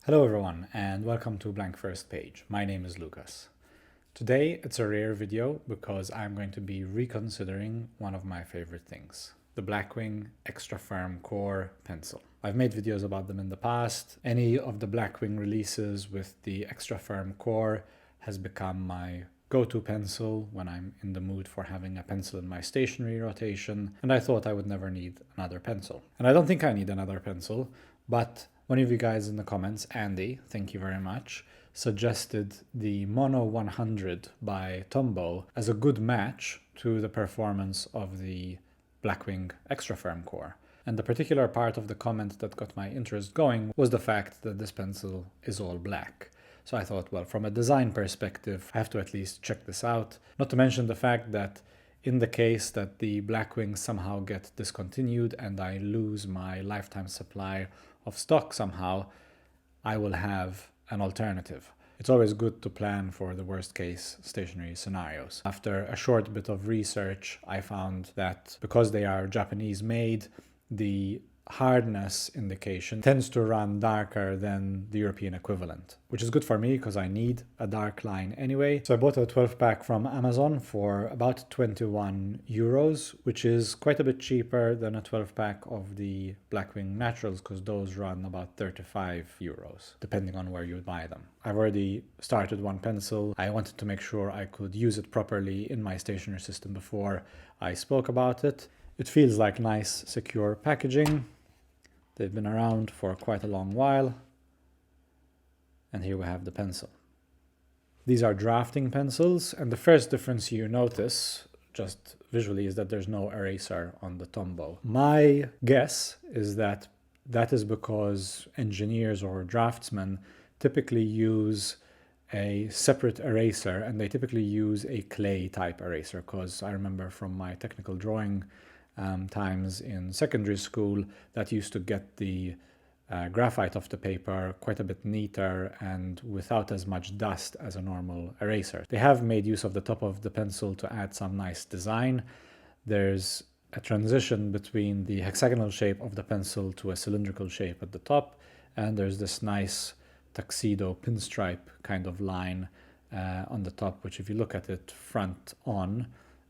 Hello everyone and welcome to Blank First Page. My name is Lucas. Today it's a rare video because I'm going to be reconsidering one of my favorite things, the Blackwing Extra Firm Core pencil. I've made videos about them in the past. Any of the Blackwing releases with the Extra Firm Core has become my go-to pencil when I'm in the mood for having a pencil in my stationery rotation, and I thought I would never need another pencil. And I don't think I need another pencil, but one of you guys in the comments, Andy, thank you very much, suggested the Mono 100 by Tombow as a good match to the performance of the Blackwing Extra Firm Core. And the particular part of the comment that got my interest going was the fact that this pencil is all black. So I thought, well, from a design perspective, I have to at least check this out. Not to mention the fact that in the case that the Blackwings somehow get discontinued and I lose my lifetime supply of stock somehow, I will have an alternative. It's always good to plan for the worst case stationary scenarios. After a short bit of research, I found that because they are Japanese made, the hardness indication tends to run darker than the European equivalent, which is good for me because I need a dark line anyway. So I bought a 12 pack from Amazon for about 21 euros, which is quite a bit cheaper than a 12 pack of the Blackwing Naturals because those run about 35 euros, depending on where you buy them. I've already started one pencil. I wanted to make sure I could use it properly in my stationery system before I spoke about it. It feels like nice, secure packaging. They've been around for quite a long while. And here we have the pencil. These are drafting pencils, and the first difference you notice, just visually, is that there's no eraser on the Tombow. My guess is that that is because engineers or draftsmen typically use a separate eraser, and they typically use a clay type eraser, because I remember from my technical drawing times in secondary school that used to get the graphite off the paper quite a bit neater and without as much dust as a normal eraser. They have made use of the top of the pencil to add some nice design. There's a transition between the hexagonal shape of the pencil to a cylindrical shape at the top, and there's this nice tuxedo pinstripe kind of line on the top, which if you look at it front on,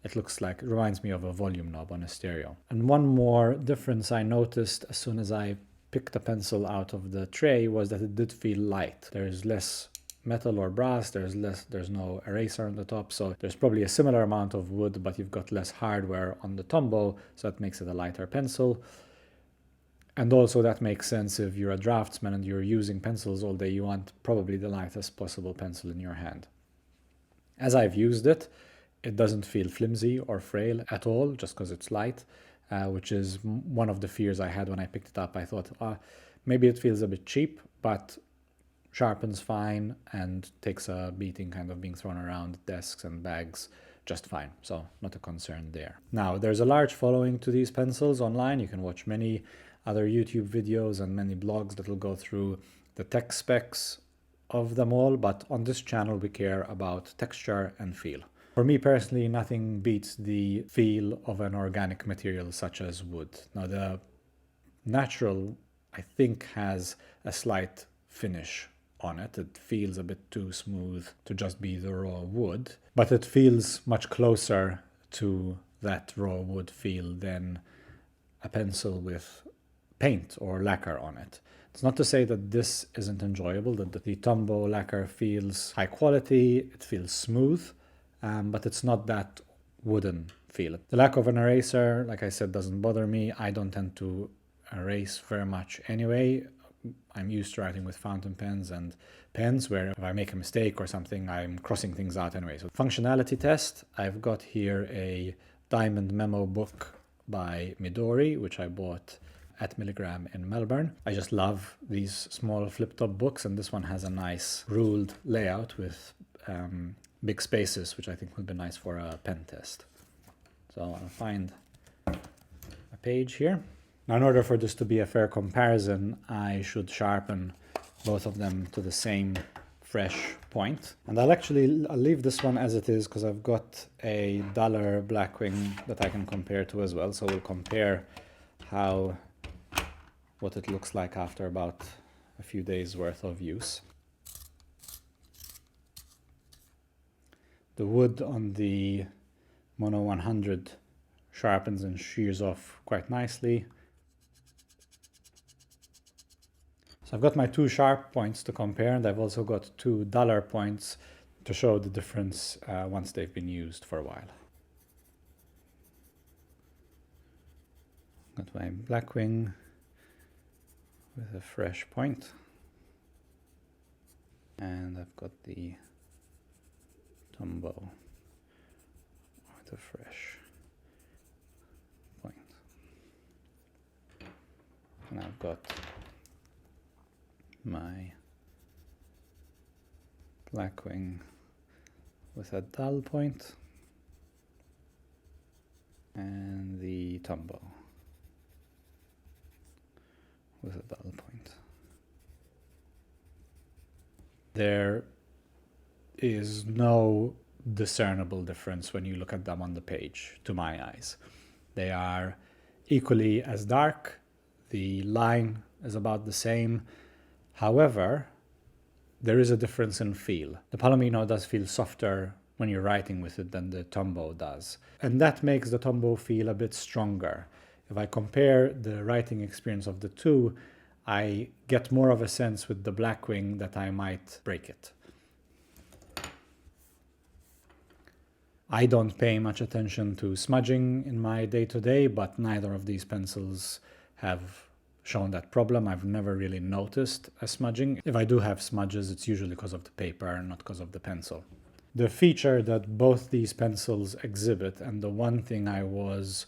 it reminds me of a volume knob on a stereo. And one more difference I noticed as soon as I picked the pencil out of the tray was that it did feel light. There's less metal or brass, there's no eraser on the top, so there's probably a similar amount of wood, but you've got less hardware on the Tombow, so that makes it a lighter pencil. And also that makes sense if you're a draftsman and you're using pencils all day, you want probably the lightest possible pencil in your hand. As I've used it, it doesn't feel flimsy or frail at all, just because it's light, which is one of the fears I had when I picked it up. I thought, maybe it feels a bit cheap, but sharpens fine and takes a beating kind of being thrown around desks and bags just fine. So not a concern there. Now, there's a large following to these pencils online. You can watch many other YouTube videos and many blogs that will go through the tech specs of them all, but on this channel we care about texture and feel. For me personally, nothing beats the feel of an organic material such as wood. Now, the natural, I think, has a slight finish on it. It feels a bit too smooth to just be the raw wood, but it feels much closer to that raw wood feel than a pencil with paint or lacquer on it. It's not to say that this isn't enjoyable, that the Tombow lacquer feels high quality, it feels smooth, but it's not that wooden feel. The lack of an eraser, like I said, doesn't bother me. I don't tend to erase very much anyway. I'm used to writing with fountain pens and pens where if I make a mistake or something, I'm crossing things out anyway. So functionality test, I've got here a diamond memo book by Midori, which I bought at Milligram in Melbourne. I just love these small flip-top books, and this one has a nice ruled layout with big spaces, which I think would be nice for a pen test. So I'll find a page here. Now, in order for this to be a fair comparison, I should sharpen both of them to the same fresh point. And I'll leave this one as it is because I've got a duller Blackwing that I can compare to as well. So we'll compare what it looks like after about a few days worth of use. The wood on the Mono 100 sharpens and shears off quite nicely. So I've got my two sharp points to compare, and I've also got two duller points to show the difference once they've been used for a while. Got my Blackwing with a fresh point, and I've got the Tombow with a fresh point, and I've got my Blackwing with a dull point and the Tombow with a dull point. There is no discernible difference when you look at them on the page, to my eyes. They are equally as dark, the line is about the same. However, there is a difference in feel. The Palomino does feel softer when you're writing with it than the Tombow does. And that makes the Tombow feel a bit stronger. If I compare the writing experience of the two, I get more of a sense with the Blackwing that I might break it. I don't pay much attention to smudging in my day-to-day, but neither of these pencils have shown that problem. I've never really noticed a smudging. If I do have smudges, it's usually because of the paper and not because of the pencil. The feature that both these pencils exhibit, and the one thing I was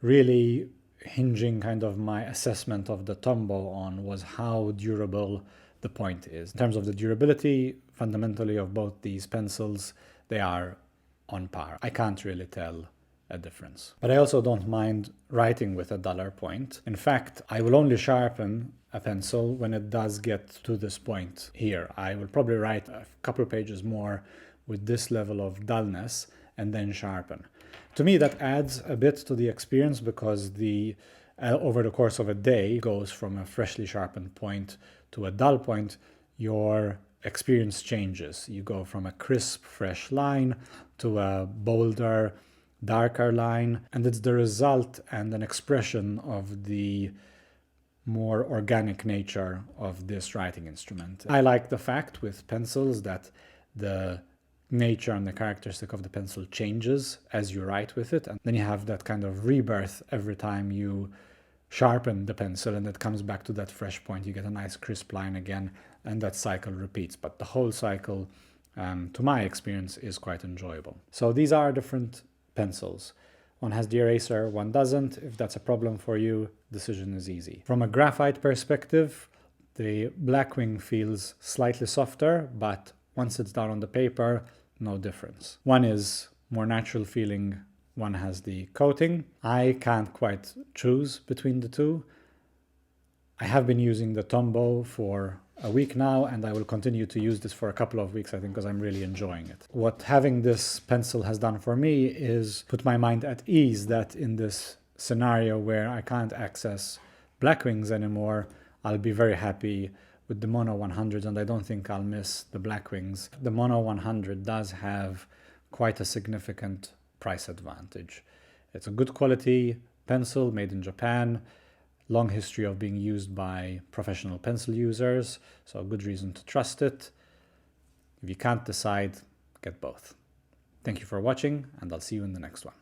really hinging kind of my assessment of the Tombow on, was how durable the point is. In terms of the durability, fundamentally, of both these pencils, they are on par. I can't really tell a difference. But I also don't mind writing with a duller point. In fact, I will only sharpen a pencil when it does get to this point here. I will probably write a couple of pages more with this level of dullness and then sharpen. To me, that adds a bit to the experience, because the over the course of a day goes from a freshly sharpened point to a dull point. Your experience changes. You go from a crisp, fresh line to a bolder, darker line, and it's the result and an expression of the more organic nature of this writing instrument. I like the fact with pencils that the nature and the characteristic of the pencil changes as you write with it, and then you have that kind of rebirth every time you sharpen the pencil, and it comes back to that fresh point. You get a nice crisp line again, and that cycle repeats. But the whole cycle, to my experience, is quite enjoyable. So these are different pencils. One has the eraser, one doesn't. If that's a problem for you, decision is easy. From a graphite perspective, the Blackwing feels slightly softer, but once it's down on the paper, no difference. One is more natural feeling, one has the coating. I can't quite choose between the two. I have been using the Tombow for a week now, and I will continue to use this for a couple of weeks, I think, because I'm really enjoying it. What having this pencil has done for me is put my mind at ease that in this scenario where I can't access Blackwings anymore, I'll be very happy with the Mono 100, and I don't think I'll miss the Blackwings. The Mono 100 does have quite a significant price advantage. It's a good quality pencil made in Japan, long history of being used by professional pencil users, so a good reason to trust it. If you can't decide, get both. Thank you for watching, and I'll see you in the next one.